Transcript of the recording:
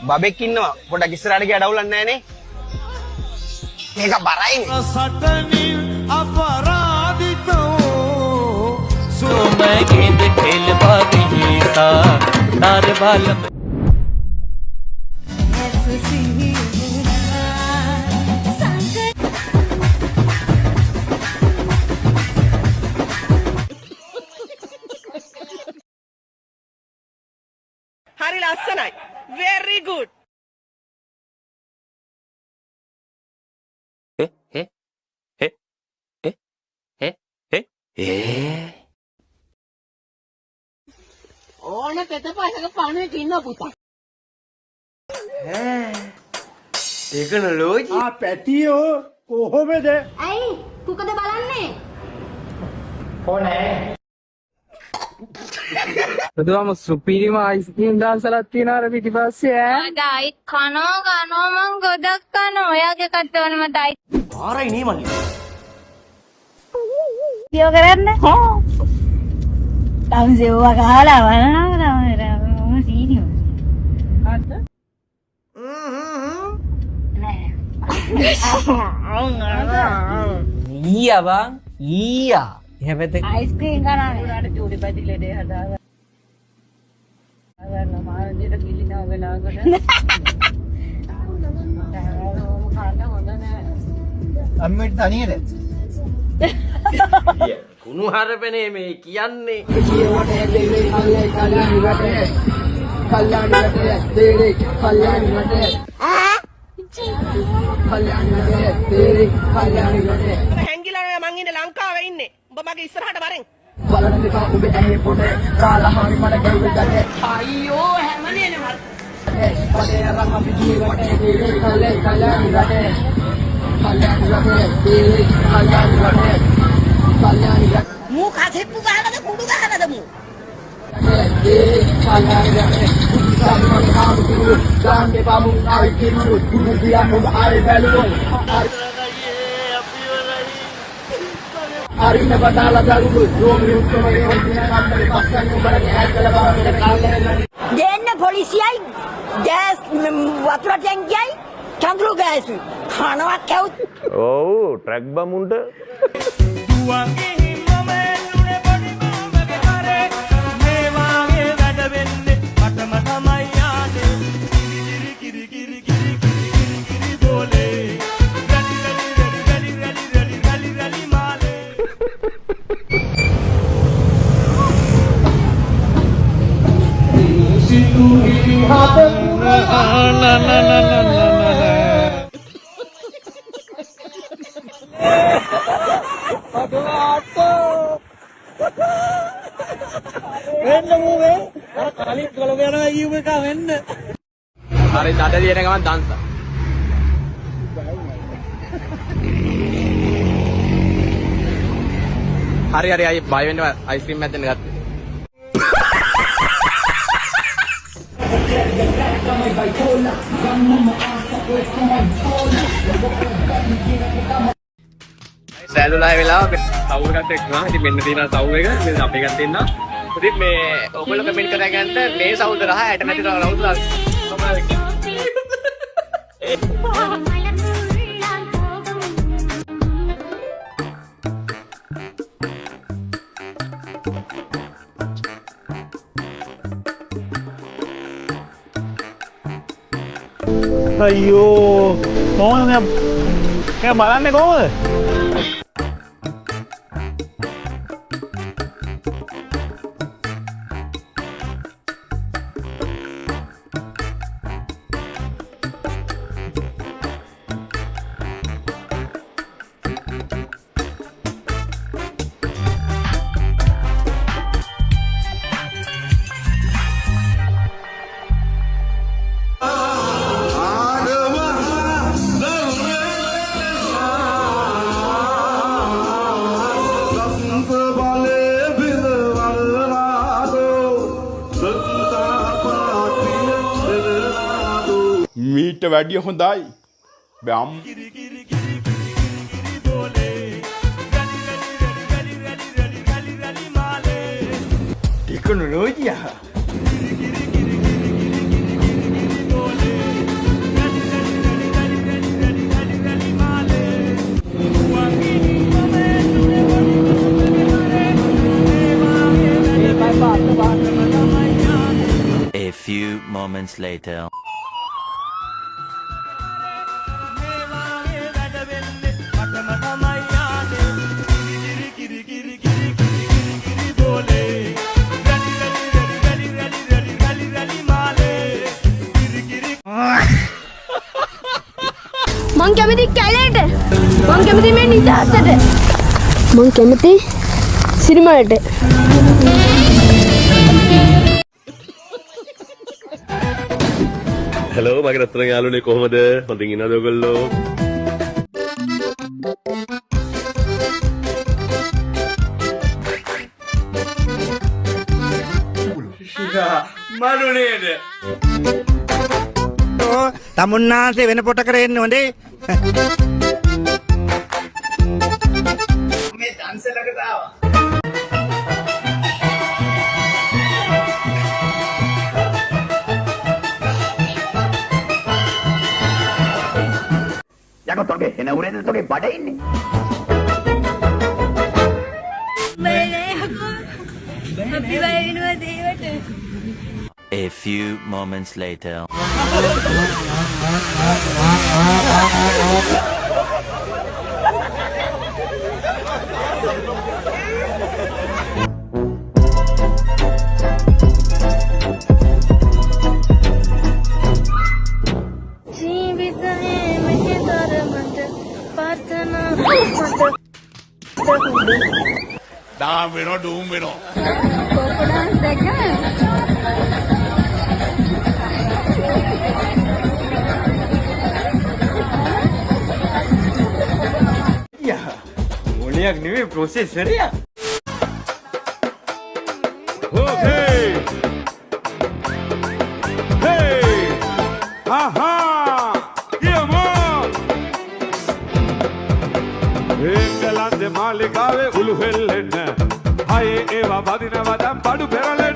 බබෙක් ඉන්නවා. පොඩක් ඉස්සරහට ගියා ඩවුලක් නැහැ නේ. මේක බරයිනේ. සටනින් අපරාධිතෝ मैं गेंद खेल भागी सा तार बाल හරි ලස්සනයි. very good. ඕන පෙත පහක පණුවෙක් ඉන්න පුතා. ඒක නලෝජි. පැටියෝ කොහොමද? ඇයි කුකද බලන්නේ? බුදුම සුපිරිම අයිස්ක්‍රීම් දාන්සලක් තියෙනවා අර පිටිපස්සේ ඈ. ඩයි කනෝ මං ගොඩක් කනෝ. ඔයාගේ කට්ටවලම ඩයි. ආරයි නේ මල්ලි. කියෝ කරන්න? තවසෙව්වා ගහලා වලනවා සීනියෝ. අද? ඊයා බං ඊයා එහෙමද අයිස්ක්‍රීම් කනවා. උඩට චූටි පැටි ලෙඩේ හදාගන්න. අර මාළියට කිලිනා වෙලාකට. අම්මට තනියද? කුණු හරපනේ මේ කියන්නේ. හැංගිලා නෑ මං ඉන්නේ ලංකාවේ ඉන්නේ. උඹ මගේ ඉස්සරහට වරෙන්. අයියෝ හැමනේ නේ මූ කසෙප්පු ගහනද කුඩු ගහනද මූ? දෙන්න පොලිසියයි ගෑස් වතුර ටැංකියයි චන්ද්‍රු ගෑස් කනවා කැවුත්. ඔව් ට්‍රැක් බමුන්ට දුවන්ගේ හිමමේ නුනේ පොඩි මාමගේ කරේ මේ වාගේ වැඩ වෙන්නේ මටම තමයි යානේ කිරි කිරි කිරි කිරි කිරි කිරි බෝලේ රලි මාලේ හරි දඩ දින ගමන් දන්ස. හරි අය බය වෙන්න අයිස්ක්‍රීම් එකක් දෙන්න ගත්තා. සෑලුලා වෙලාවක සවුල් එකක් එක්කනවා. ඉතින් මෙන්න තියෙන සවුල් එක ඉතින් අපි එකක් දෙන්නා. ඉතින් මේ ඔයගොල්ලෝ කමෙන්ට් කරගන්න මේ සවුල්ද රහ ඇට නැති රවුල්ද තමයි. අයියෝ කොහොමද මේ බලන්නේ කොහොමද? මීට වැඩිය හොඳයි බම් ටෙක්නොලොජියා moments later. මේ වාගේ වැඩ වෙන්නේ මටම තමයි ආනේ කිරි කිරි කිරි කිරි කිරි කිරි බෝලේ රැලි රැලි රැලි රැලි රැලි රැලි රැලි රැලි මාලේ කිරි කිරි මං කැමති කැලේට මං කැමති මේ නිදහසට මං කැමති සිරිමලට හලෝ මගේ රත්තරන් යාළුවනේ කොහමද? හොඳින් ඉන්නවද ඔයගොල්ලෝ? මනුනේද? තමුන්නාන්සේ වෙන පොට කරෙන්න හොඳේ. මේ දන්සලකට ආවා. යකෝ තෝගේ එන උරේද තෝගේ බඩ ඉන්නේ. A few moments later. දාම් වෙනෝ ඩූම් වෙනෝ. මොලයක් නෙවෙයි ප්‍රොසෙසරයක්. Okay. Hey. Aha. Yeah, man. එංගලන්තේ මාලිගාවේ උළු හෙල්ලෙන්න. හයේ ඒවා වදිනවා දැන් බඩු පෙරලෙන්න.